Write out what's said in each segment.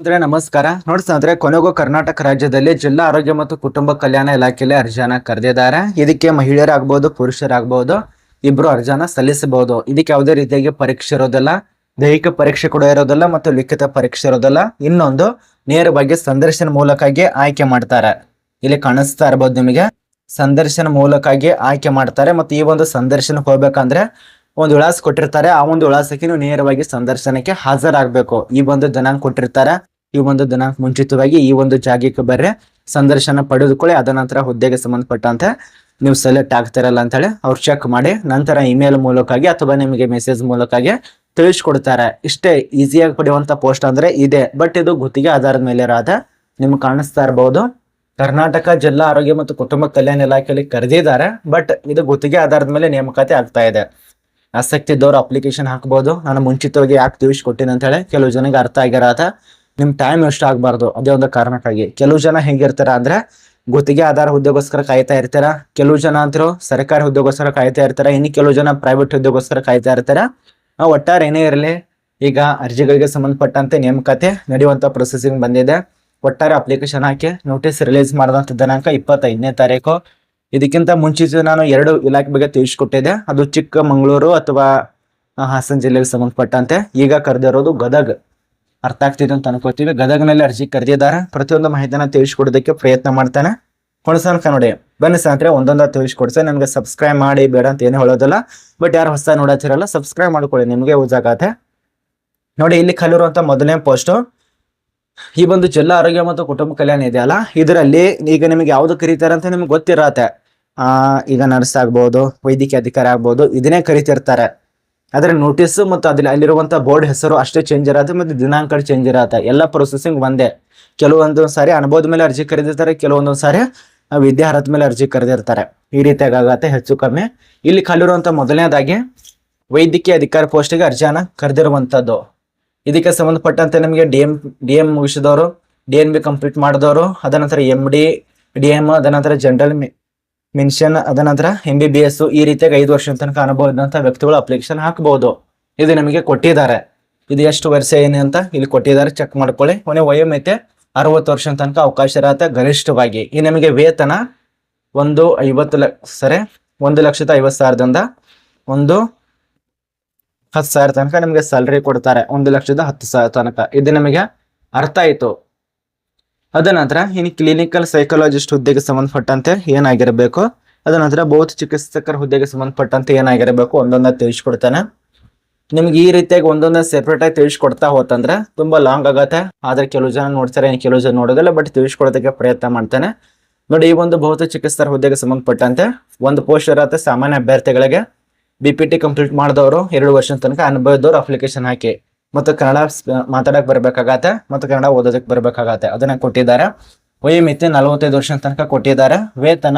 ಅಂದ್ರೆ ನಮಸ್ಕಾರ ನೋಡ್ಸಂದ್ರೆ ಕೊನೆಗೂ ಕರ್ನಾಟಕ ರಾಜ್ಯದಲ್ಲಿ ಜಿಲ್ಲಾ ಆರೋಗ್ಯ ಮತ್ತು ಕುಟುಂಬ ಕಲ್ಯಾಣ ಇಲಾಖೆಯಲ್ಲಿ ಅರ್ಜಿಯನ್ನ ಕರೆದಿದ್ದಾರೆ. ಇದಕ್ಕೆ ಮಹಿಳೆಯರಾಗಬಹುದು ಪುರುಷರಾಗಬಹುದು ಇಬ್ರು ಅರ್ಜಿಯನ್ನ ಸಲ್ಲಿಸಬಹುದು. ಇದಕ್ಕೆ ಯಾವುದೇ ರೀತಿಯಾಗಿ ಪರೀಕ್ಷೆ ಇರೋದಿಲ್ಲ, ದೈಹಿಕ ಪರೀಕ್ಷೆ ಕೂಡ ಇರೋದಿಲ್ಲ ಮತ್ತು ಲಿಖಿತ ಪರೀಕ್ಷೆ ಇರೋದಿಲ್ಲ. ಇನ್ನೊಂದು ನೇರವಾಗಿ ಸಂದರ್ಶನ ಮೂಲಕವಾಗಿ ಆಯ್ಕೆ ಮಾಡ್ತಾರೆ. ಇಲ್ಲಿ ಕಾಣಿಸ್ತಾ ಇರಬಹುದು ನಿಮಗೆ, ಸಂದರ್ಶನ ಮೂಲಕವಾಗಿ ಆಯ್ಕೆ ಮಾಡ್ತಾರೆ. ಮತ್ತು ಈ ಒಂದು ಸಂದರ್ಶನಕ್ಕೆ ಹೋಗ್ಬೇಕಂದ್ರೆ ಒಂದು ವಿಳಾಸ ಕೊಟ್ಟಿರ್ತಾರೆ. ಆ ಒಂದು ವಿಳಾಸಕ್ಕೆ ನೀವು ನೇರವಾಗಿ ಸಂದರ್ಶನಕ್ಕೆ ಹಾಜರಾಗಬೇಕು. ಈ ಒಂದು ದಿನಾಂಕ ಕೊಟ್ಟಿರ್ತಾರೆ, ಈ ಒಂದು ದಿನಾಂಕ ಮುಂಚಿತವಾಗಿ ಈ ಒಂದು ಜಾಗಕ್ಕೆ ಬರ್ರೆ ಸಂದರ್ಶನ ಪಡೆದುಕೊಳ್ಳಿ. ಅದ ನಂತರ ಹುದ್ದೆಗೆ ಸಂಬಂಧಪಟ್ಟಂತೆ ನೀವು ಸೆಲೆಕ್ಟ್ ಆಗ್ತಿರಲ್ಲ ಅಂತ ಹೇಳಿ ಅವ್ರು ಚೆಕ್ ಮಾಡಿ ನಂತರ ಇಮೇಲ್ ಮೂಲಕವಾಗಿ ಅಥವಾ ನಿಮಗೆ ಮೆಸೇಜ್ ಮೂಲಕವಾಗಿ ತಿಳಿಸ್ಕೊಡ್ತಾರೆ. ಇಷ್ಟೇ ಈಸಿಯಾಗಿ ಪಡೆಯುವಂತ ಪೋಸ್ಟ್ ಅಂದ್ರೆ ಇದೆ. ಬಟ್ ಇದು ಗುತ್ತಿಗೆ ಆಧಾರದ ಮೇಲೆ ಇರೋದ. ನಿಮ್ಗೆ ಕಾಣಿಸ್ತಾ ಇರಬಹುದು, ಕರ್ನಾಟಕ ಜಿಲ್ಲಾ ಆರೋಗ್ಯ ಮತ್ತು ಕುಟುಂಬ ಕಲ್ಯಾಣ ಇಲಾಖೆಯಲ್ಲಿ ಕರೆದಿದ್ದಾರೆ. ಬಟ್ ಇದು ಗುತ್ತಿಗೆ ಆಧಾರದ ಮೇಲೆ ನೇಮಕಾತಿ ಆಗ್ತಾ ಇದೆ. ಆಸಕ್ತಿ ಇದ್ದವರು ಅಪ್ಲಿಕೇಶನ್ ಹಾಕ್ಬಹುದು. ನಾನು ಮುಂಚಿತವಾಗಿ ಯಾಕೆ ತಿಳಿಸ್ಕೊಟ್ಟಿನಿ ಅಂತ ಹೇಳಿ ಕೆಲವು ಜನಕ್ಕೆ ಅರ್ಥ ಆಗಿರತ್ತ. ನಿಮ್ ಟೈಮ್ ವೇಸ್ಟ್ ಆಗಬಾರ್ದು, ಅದೇ ಒಂದು ಕಾರಣಕ್ಕಾಗಿ. ಕೆಲವು ಜನ ಹೆಂಗಿರ್ತಾರ ಅಂದ್ರೆ ಗುತ್ತಿಗೆ ಆಧಾರ ಹುದ್ದೆಗೋಸ್ಕರ ಕಾಯ್ತಾ ಇರ್ತಾರ, ಕೆಲವು ಜನ ಅಂತರೂ ಸರ್ಕಾರಿ ಹುದ್ದೆಗೋಸ್ಕರ ಕಾಯ್ತಾ ಇರ್ತಾರ, ಇನ್ನು ಕೆಲವು ಜನ ಪ್ರೈವೇಟ್ ಹುದ್ದೆಗೋಸ್ಕರ ಕಾಯ್ತಾ ಇರ್ತಾರ. ಒಟ್ಟಾರೆ ಏನೇ ಇರಲಿ, ಈಗ ಅರ್ಜಿಗಳಿಗೆ ಸಂಬಂಧಪಟ್ಟಂತೆ ನೇಮಕಾತಿ ನಡೆಯುವಂತ ಪ್ರೊಸೆಸಿಂಗ್ ಬಂದಿದೆ. ಒಟ್ಟಾರೆ ಅಪ್ಲಿಕೇಶನ್ ಹಾಕಿ ನೋಟಿಸ್ ರಿಲೀಸ್ ಮಾಡಿದಂತ ದಿನಾಂಕ 25ನೇ ತಾರೀಕು. ಇದಕ್ಕಿಂತ ಮುಂಚಿತ ನಾನು 2 ಇಲಾಖೆ ಬಗ್ಗೆ ತಿಳಿಸ್ಕೊಟ್ಟಿದ್ದೆ. ಅದು ಚಿಕ್ಕಮಗಳೂರು ಅಥವಾ ಹಾಸನ ಜಿಲ್ಲೆಗೆ ಸಂಬಂಧಪಟ್ಟಂತೆ. ಈಗ ಕರೆದಿರೋದು ಗದಗ್. ಅರ್ಥ ಆಗ್ತಿದೆ ಅಂತ ಅನ್ಕೋತೀವಿ. ಗದಗ್ನಲ್ಲಿ ಅರ್ಜಿ ಕರೆದಿದ್ದಾರೆ. ಪ್ರತಿಯೊಂದು ಮಾಹಿತಿನ ತಿಳಿಸ್ಕೊಡೋದಕ್ಕೆ ಪ್ರಯತ್ನ ಮಾಡ್ತಾನೆ. ಕೊಣಸನ್ಕ ನೋಡಿ ಬನ್ನಿ ಸಾಂತ್ರೆ ಒಂದೊಂದ ತಿಳಿಸ್ಕೊಡ್ಸೆ. ನನಗೆ ಸಬ್ಸ್ಕ್ರೈಬ್ ಮಾಡಿ ಬೇಡ ಅಂತ ಏನು ಹೇಳೋದಿಲ್ಲ. ಬಟ್ ಯಾರು ಹೊಸ ನೋಡತ್ತಿರಲ್ಲ ಸಬ್ಸ್ಕ್ರೈಬ್ ಮಾಡ್ಕೊಳ್ಳಿ, ನಿಮಗೆ ಯೂಸ್ ಆಗತ್ತೆ. ನೋಡಿ ಇಲ್ಲಿ ಕಲಿರುವಂತ ಮೊದಲನೇ ಪೋಸ್ಟ್ ಈ ಒಂದು ಜಿಲ್ಲಾ ಆರೋಗ್ಯ ಮತ್ತು ಕುಟುಂಬ ಕಲ್ಯಾಣ ಇದೆಯಲ್ಲ, ಇದರಲ್ಲಿ ಈಗ ನಿಮಗೆ ಯಾವ್ದು ಕರೀತಾರೆ ಅಂತ ನಿಮ್ಗೆ ಗೊತ್ತಿರತ್ತೆ. ಈಗ ನರ್ಸ್ ಆಗ್ಬಹುದು, ವೈದ್ಯಕೀಯ ಅಧಿಕಾರಿ ಆಗ್ಬಹುದು, ಇದನ್ನೇ ಕರಿತಿರ್ತಾರೆ. ಆದ್ರೆ ನೋಟಿಸ್ ಮತ್ತು ಅಲ್ಲಿರುವಂತ ಬೋರ್ಡ್ ಹೆಸರು ಅಷ್ಟೇ ಚೇಂಜ್ ಇರತ್ತೆ ಮತ್ತು ದಿನಾಂಕ ಚೇಂಜ್ ಇರತ್ತೆ. ಎಲ್ಲ ಪ್ರೊಸೆಸಿಂಗ್ ಒಂದೇ. ಕೆಲವೊಂದು ಸಾರಿ ಅನುಭವದ ಮೇಲೆ ಅರ್ಜಿ ಕರೆದಿರ್ತಾರೆ, ಕೆಲವೊಂದು ಸಾರಿ ವಿದ್ಯಾರ್ಹತೆ ಮೇಲೆ ಅರ್ಜಿ ಕರೆದಿರ್ತಾರೆ. ಈ ರೀತಿಯಾಗಿ ಆಗತ್ತೆ ಹೆಚ್ಚು ಕಮ್ಮಿ. ಇಲ್ಲಿ ಕಲಿರುವಂತ ಮೊದಲನೇದಾಗಿ ವೈದ್ಯಕೀಯ ಅಧಿಕಾರಿ ಪೋಸ್ಟ್ಗೆ ಅರ್ಜಿಯನ್ನ ಕರೆದಿರುವಂತದ್ದು. ಇದಕ್ಕೆ ಸಂಬಂಧಪಟ್ಟಂತೆ ನಿಮಗೆ ಡಿ ಎಂ ಮುಗಿಸಿದವರು, DNB ಕಂಪ್ಲೀಟ್ ಮಾಡಿದವರು, ಅದ ನಂತರ MD DM, ಅದ ನಂತರ ಜನರಲ್ ಮೆನ್ಷನ್, ಅದ ನಂತರ MBBS, ಈ ರೀತಿಯಾಗಿ 5 ವರ್ಷದ ತನಕ ಅನುಭವ ಇದ್ದಂತ ವ್ಯಕ್ತಿಗಳು ಅಪ್ಲಿಕೇಶನ್ ಹಾಕಬಹುದು. ಇದು ನಿಮಗೆ ಕೊಟ್ಟಿದ್ದಾರೆ. ಇದು ಎಷ್ಟು ವರ್ಷ ಏನು ಅಂತ ಇಲ್ಲಿ ಕೊಟ್ಟಿದ್ದಾರೆ, ಚೆಕ್ ಮಾಡ್ಕೊಳ್ಳಿ. ಕೊನೆ ವಯೋಮಿತಿ 60 ವರ್ಷದ ತನಕ ಅವಕಾಶ ಇರತ್ತೆ ಗರಿಷ್ಠವಾಗಿ. ಈ ನಿಮಗೆ ವೇತನ 1,50,000ದಿಂದ 10,000 ತನಕ ನಿಮಗೆ ಸ್ಯಾಲರಿ ಕೊಡ್ತಾರೆ. 1,10,000 ತನಕ. ಇದು ನಿಮಗೆ ಅರ್ಥ ಆಯ್ತು. ಅದ ನಂತರ ಇನ್ನು ಕ್ಲಿನಿಕಲ್ ಸೈಕಾಲಜಿಸ್ಟ್ ಹುದ್ದೆಗೆ ಸಂಬಂಧಪಟ್ಟಂತೆ ಏನಾಗಿರಬೇಕು, ಅದ ನಂತರ ಭೌತ ಚಿಕಿತ್ಸಕರ ಹುದ್ದೆಗೆ ಸಂಬಂಧಪಟ್ಟಂತೆ ಏನಾಗಿರಬೇಕು ಒಂದೊಂದ ತಿಳಿಸ್ಕೊಡ್ತಾನೆ. ನಿಮ್ಗೆ ಈ ರೀತಿಯಾಗಿ ಒಂದೊಂದ ಸೆಪರೇಟ್ ಆಗಿ ತಿಳಿಸ್ಕೊಡ್ತಾ ಹೋತಂದ್ರೆ ತುಂಬಾ ಲಾಂಗ್ ಆಗತ್ತೆ. ಆದ್ರೆ ಕೆಲವು ಜನ ನೋಡ್ತಾರೆ, ಕೆಲವು ಜನ ನೋಡೋದಿಲ್ಲ. ಬಟ್ ತಿಳಿಸ್ಕೊಡೋದಕ್ಕೆ ಪ್ರಯತ್ನ ಮಾಡ್ತಾನೆ. ನೋಡಿ, ಈ ಒಂದು ಭೌತ ಚಿಕಿತ್ಸಕರ ಹುದ್ದೆಗೆ ಸಂಬಂಧಪಟ್ಟಂತೆ ಒಂದು ಪೋಸ್ಟ್ ಇರತ್ತೆ. ಸಾಮಾನ್ಯ ಅಭ್ಯರ್ಥಿಗಳಿಗೆ BPT ಕಂಪ್ಲೀಟ್ ಮಾಡಿದವರು 2 ವರ್ಷದ ತನಕ ಅನುಭವದವ್ರು ಅಪ್ಲಿಕೇಶನ್ ಹಾಕಿ ಮತ್ತು ಕನ್ನಡ ಮಾತಾಡಕ್ ಬರ್ಬೇಕಾಗತ್ತೆ ಮತ್ತು ಕನ್ನಡ ಓದೋದಕ್ಕೆ ಬರ್ಬೇಕಾಗತ್ತೆ. ಅದನ್ನ ಕೊಟ್ಟಿದ್ದಾರೆ. ವಯೋಮಿತಿ 45 ವರ್ಷದ ತನಕ ಕೊಟ್ಟಿದ್ದಾರೆ. ವೇತನ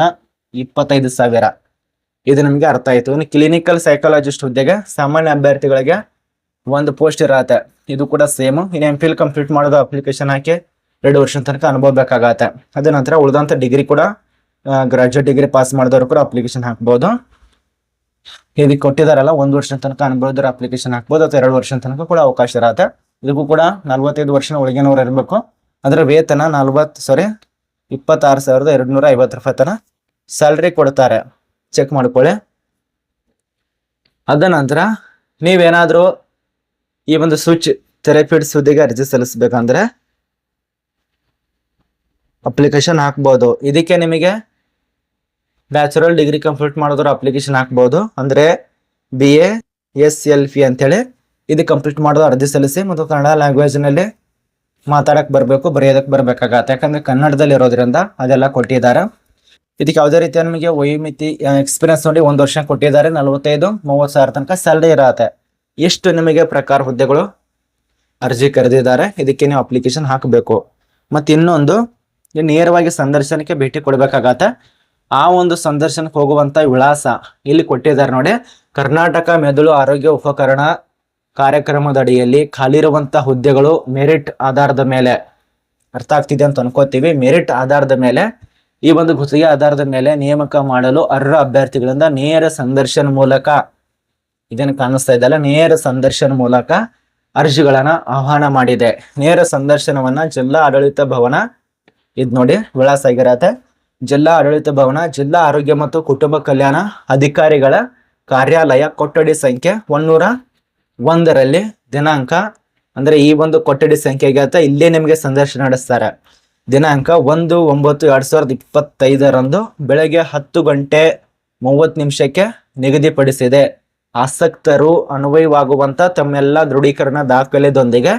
25,000. ಇದು ನಿಮ್ಗೆ ಅರ್ಥ ಆಯ್ತು. ಇನ್ನು ಕ್ಲಿನಿಕಲ್ ಸೈಕಾಲಜಿಸ್ಟ್ ಹುದ್ದೆಗೆ ಸಾಮಾನ್ಯ ಅಭ್ಯರ್ಥಿಗಳಿಗೆ ಒಂದು ಪೋಸ್ಟ್ ಇರತ್ತೆ. ಇದು ಕೂಡ ಸೇಮ್. ಇನ್ನು MPhil ಕಂಪ್ಲೀಟ್ ಮಾಡೋದು ಅಪ್ಲಿಕೇಶನ್ ಹಾಕಿ 2 ವರ್ಷದ ತನಕ ಅನುಭವ ಬೇಕಾಗತ್ತೆ. ಅದ ನಂತರ ಉಳಿದಂತ ಡಿಗ್ರಿ ಕೂಡ ಗ್ರಾಜುಯೇಟ್ ಡಿಗ್ರಿ ಪಾಸ್ ಮಾಡಿದವರು ಕೂಡ ಅಪ್ಲಿಕೇಶನ್ ಹಾಕ್ಬಹುದು. ಇದಕ್ಕೆ ಕೊಟ್ಟಿದಾರಲ್ಲ 1 ವರ್ಷದ ತನಕ ಅನುಭವದವ್ರ ಅಪ್ಲಿಕೇಶನ್ ಹಾಕ್ಬೋದು ಅಥವಾ 2 ವರ್ಷದ ತನಕ ಕೂಡ ಅವಕಾಶ ಇರತ್ತೆ. ಇದಕ್ಕೂ ಕೂಡ 45 ವರ್ಷ ಒಳಗಿನವ್ರು ಇರಬೇಕು. ಅದರ ವೇತನ 26,250 ರೂಪಾಯಿ ತನ ಸ್ಯಾಲ್ರಿ ಕೊಡ್ತಾರೆ. ಚೆಕ್ ಮಾಡ್ಕೊಳ್ಳಿ. ಅದ ನಂತರ ನೀವೇನಾದ್ರೂ ಈ ಒಂದು ಸ್ವಿಚ್ ಥೆರಪಿಸ್ಟ್ ಹುದ್ದೆಗೆ ಅರ್ಜಿ ಸಲ್ಲಿಸಬೇಕಂದ್ರೆ ಅಪ್ಲಿಕೇಶನ್ ಹಾಕ್ಬೋದು. ಇದಕ್ಕೆ ನಿಮಗೆ ಬ್ಯಾಚುಲರ್ ಡಿಗ್ರಿ ಕಂಪ್ಲೀಟ್ ಮಾಡಿದ್ರು ಅಪ್ಲಿಕೇಶನ್ ಹಾಕ್ಬಹುದು. ಅಂದ್ರೆ BA SLP ಅಂತೇಳಿ ಇದು ಕಂಪ್ಲೀಟ್ ಮಾಡೋದು ಅರ್ಜಿ ಸಲ್ಲಿಸಿ ಮತ್ತು ಕನ್ನಡ ಲ್ಯಾಂಗ್ವೇಜ್ ನಲ್ಲಿ ಮಾತಾಡಕ್ ಬರ್ಬೇಕು, ಬರೆಯೋದಕ್ಕೆ ಬರ್ಬೇಕಾಗತ್ತೆ. ಯಾಕಂದ್ರೆ ಕನ್ನಡದಲ್ಲಿ ಇರೋದ್ರಿಂದ ಅದೆಲ್ಲ ಕೊಟ್ಟಿದ್ದಾರೆ. ಇದಕ್ಕೆ ಯಾವುದೇ ರೀತಿಯ ನಿಮಗೆ ವಯೋಮಿತಿ ಎಕ್ಸ್ಪೀರಿಯನ್ಸ್ ನೋಡಿ 1 ವರ್ಷ ಕೊಟ್ಟಿದ್ದಾರೆ. 45-30,000 ತನಕ ಸ್ಯಾಲರಿ ಇರತ್ತೆ. ಎಷ್ಟು ನಿಮಗೆ ಪ್ರಕಾರ ಹುದ್ದೆಗಳು ಅರ್ಜಿ ಕರೆದಿದ್ದಾರೆ. ಇದಕ್ಕೆ ನೀವು ಅಪ್ಲಿಕೇಶನ್ ಹಾಕಬೇಕು. ಮತ್ತೆ ಇನ್ನೊಂದು, ನೇರವಾಗಿ ಸಂದರ್ಶನಕ್ಕೆ ಭೇಟಿ ಕೊಡ್ಬೇಕಾಗತ್ತೆ. ಆ ಒಂದು ಸಂದರ್ಶನಕ್ಕೆ ಹೋಗುವಂತ ವಿಳಾಸ ಇಲ್ಲಿ ಕೊಟ್ಟಿದ್ದಾರೆ ನೋಡಿ. ಕರ್ನಾಟಕ ಮೆದುಳು ಆರೋಗ್ಯ ಉಪಕರಣ ಕಾರ್ಯಕ್ರಮದ ಅಡಿಯಲ್ಲಿ ಖಾಲಿ ಇರುವಂತ ಹುದ್ದೆಗಳು ಮೆರಿಟ್ ಆಧಾರದ ಮೇಲೆ, ಅರ್ಥ ಆಗ್ತಿದೆ ಅಂತ ಅನ್ಕೋತೀವಿ, ಮೆರಿಟ್ ಆಧಾರದ ಮೇಲೆ ಈ ಒಂದು ಗುತ್ತಿಗೆ ಆಧಾರದ ಮೇಲೆ ನೇಮಕ ಮಾಡಲು ಅರ್ಹ ಅಭ್ಯರ್ಥಿಗಳಿಂದ ನೇರ ಸಂದರ್ಶನ ಮೂಲಕ, ಇದನ್ನು ಕಾಣಿಸ್ತಾ ಇದ್ದಲ್ಲ, ನೇರ ಸಂದರ್ಶನ ಮೂಲಕ ಅರ್ಜಿಗಳನ್ನ ಆಹ್ವಾನ ಮಾಡಿದೆ. ನೇರ ಸಂದರ್ಶನವನ್ನ ಜಿಲ್ಲಾ ಆಡಳಿತ ಭವನ, ಇದ್ ನೋಡಿ ವಿಳಾಸ ಆಗಿರತ್ತೆ, ಜಿಲ್ಲಾ ಆಡಳಿತ ಭವನ, ಜಿಲ್ಲಾ ಆರೋಗ್ಯ ಮತ್ತು ಕುಟುಂಬ ಕಲ್ಯಾಣ ಅಧಿಕಾರಿಗಳ ಕಾರ್ಯಾಲಯ, ಕೊಠಡಿ ಸಂಖ್ಯೆ 101ರಲ್ಲಿ ದಿನಾಂಕ, ಅಂದ್ರೆ ಈ ಒಂದು ಕೊಠಡಿ ಸಂಖ್ಯೆಗೆ ಇಲ್ಲೇ ನಿಮಗೆ ಸಂದರ್ಶನ ನಡೆಸ್ತಾರೆ. ದಿನಾಂಕ 1/9/2025 ಬೆಳಗ್ಗೆ 10:30 ನಿಗದಿಪಡಿಸಿದೆ. ಆಸಕ್ತರು ಅನ್ವಯವಾಗುವಂತ ತಮ್ಮೆಲ್ಲ ದೃಢೀಕರಣ ದಾಖಲೆದೊಂದಿಗೆ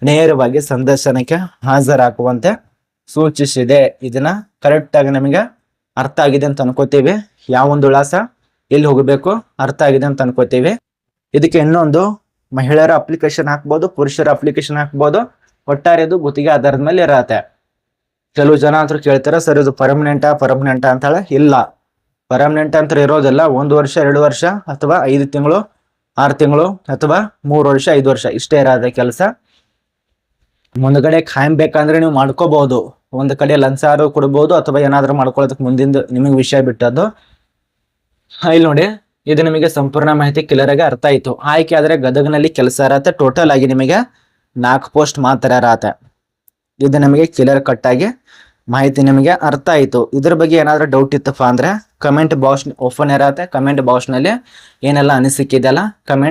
ನೇರವಾಗಿ ಸಂದರ್ಶನಕ್ಕೆ ಹಾಜರಾಗುವಂತೆ ಸೂಚಿಸಿದೆ. ಇದನ್ನ ಕರೆಕ್ಟ್ ಆಗಿ ನಮಗೆ ಅರ್ಥ ಆಗಿದೆ ಅಂತ ಅನ್ಕೋತೀವಿ. ಯಾವ ಒಂದು ವಿಳಾಸ ಎಲ್ಲಿ ಹೋಗಬೇಕು ಅರ್ಥ ಆಗಿದೆ ಅಂತ ಅನ್ಕೋತೀವಿ. ಇದಕ್ಕೆ ಇನ್ನೊಂದು ಮಹಿಳೆಯರ ಅಪ್ಲಿಕೇಶನ್ ಹಾಕ್ಬೋದು, ಪುರುಷರ ಅಪ್ಲಿಕೇಶನ್ ಹಾಕ್ಬೋದು. ಒಟ್ಟಾರೆ ಇದು ಗುತ್ತಿಗೆ ಆಧಾರದ ಮೇಲೆ ಇರತ್ತೆ. ಕೆಲವು ಜನ ಅಂತ ಕೇಳ್ತಾರೆ, ಸರ್ ಇದು ಪರ್ಮನೆಂಟಾ ಅಂತ ಹೇಳಿ. ಇಲ್ಲ, ಪರ್ಮನೆಂಟ್ ಅಂತ ಇರೋದಿಲ್ಲ. 1 ವರ್ಷ, 2 ವರ್ಷ, ಅಥವಾ 5 ತಿಂಗಳು, 6 ತಿಂಗಳು, ಅಥವಾ 3 ವರ್ಷ, 5 ವರ್ಷ ಇಷ್ಟೇ ಇರೋದ ಕೆಲಸ. ಮುಂದ್ಗಡೆ ಖಾಯಂ ಬೇಕಂದ್ರೆ ನೀವು ಮಾಡ್ಕೋಬಹುದು. ಒಂದು ಕಡೆ ಲಂಚಾರು ಕೊಡ್ಬೋದು, ಅಥವಾ ಏನಾದ್ರೂ ಮಾಡ್ಕೊಳ್ಳೋದಕ್ಕೆ ಮುಂದಿಂದ ನಿಮಗೆ ವಿಷಯ ಬಿಟ್ಟದ್ದು. ಇಲ್ಲಿ ನೋಡಿ, ಇದು ನಿಮಗೆ ಸಂಪೂರ್ಣ ಮಾಹಿತಿ ಕ್ಲಿಯರ್ ಆಗಿ ಅರ್ಥ ಆಯ್ತು. ಆಯ್ಕೆ ಆದ್ರೆ ಗದಗನಲ್ಲಿ ಕೆಲಸ ಇರತ್ತೆ. ಟೋಟಲ್ ಆಗಿ ನಿಮಗೆ 4 ಪೋಸ್ಟ್ ಮಾತ್ರ ಇರತ್ತೆ. ಇದು ನಮಗೆ ಕ್ಲಿಯರ್ ಕಟ್ ಆಗಿ ಮಾಹಿತಿ ನಿಮಗೆ ಅರ್ಥ ಆಯ್ತು. ಇದ್ರ ಬಗ್ಗೆ ಏನಾದ್ರೂ ಡೌಟ್ ಇತ್ತಪ್ಪ ಅಂದ್ರೆ ಕಮೆಂಟ್ ಬಾಕ್ಸ್ ಓಪನ್ ಇರತ್ತೆ. ಕಮೆಂಟ್ ಬಾಕ್ಸ್ ನಲ್ಲಿ ಏನೆಲ್ಲ ಅನಿಸಿಕೆ ಇದೆಯಲ್ಲ ಕಮೆಂಟ್